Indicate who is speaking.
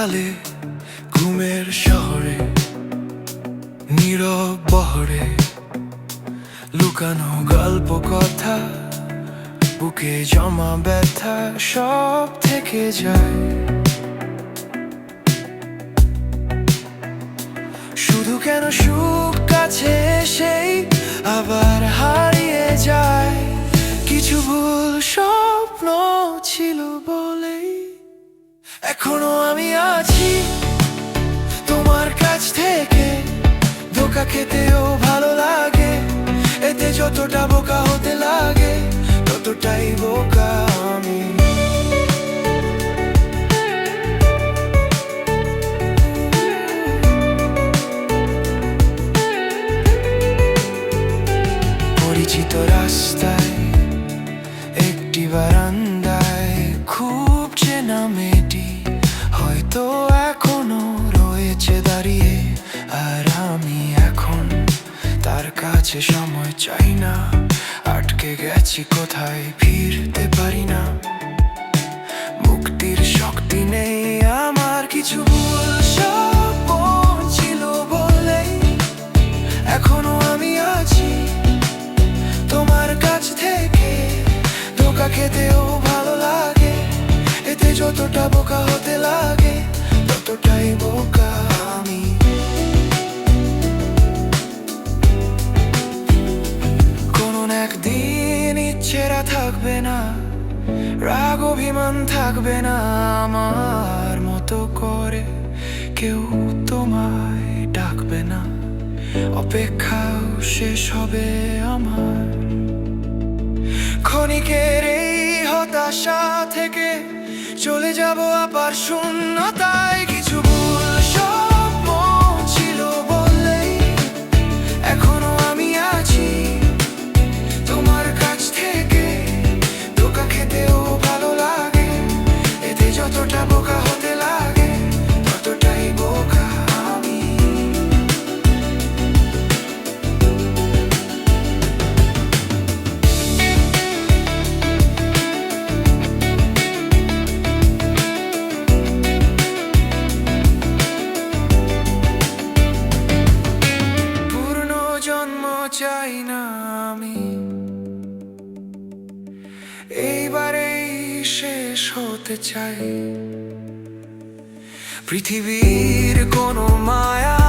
Speaker 1: সকালে ঘুমের শহরে নীরব বহরে লুকানো গল্প কথা বুকে জমা ব্যথা সব থেকে যায়। শুধু কেন সুখ কাছে এসেই আবার হারিয়ে যায়। কিছু ভুল স্বপ্ন ছিল বলেই এখনো আমি আছি তোমার কাছ থেকে। ধোঁকা খেতেও ভালো লাগে, এতে যতটা বোকা হতে লাগে ততটাই বোকা আমি। পরিচিত রাস্তায় একটি বারান্দায় খুব চেনা মেয়েটি হয়তো এখনো রয়েছে দাঁড়িয়ে। আর আমি এখন তার কাছে সময় চাই না, আটকে গেছি কোথায় ফিরতে পারি না। মুক্তির শক্তি নেই আমার, কিছু ভুল স্বপ্ন ছিল বলেই এখনো আমি আছি তোমার কাছ থেকে। ধোঁকা খেতেও ভালো লাগে, এতে যতটা বোকা হতে লাগে ততটাই বোকা আমি। কোনো একদিন ইচ্ছেরা থাকবে না, রাগ অভিমান থাকবে না, আমার মতো করে কেউ তোমায় ডাকবে না। অপেক্ষাও শেষ হবে আমার। ক্ষণিকের এই হতাশা থেকে চলে যাব আবার শূন্যতায়। কিছু ভুল স্বপ্ন ছিল বললেই এখনো আমি আছি তোমার কাছ থেকে। ধোঁকা খেতেও ভালো লাগে, এতে যতটা বোকা হতে লাগে ততটাই বোকা আমি। জন্ম চাই না আমি, এইবারেই শেষ হতে চাই। পৃথিবীর কোনো মায়া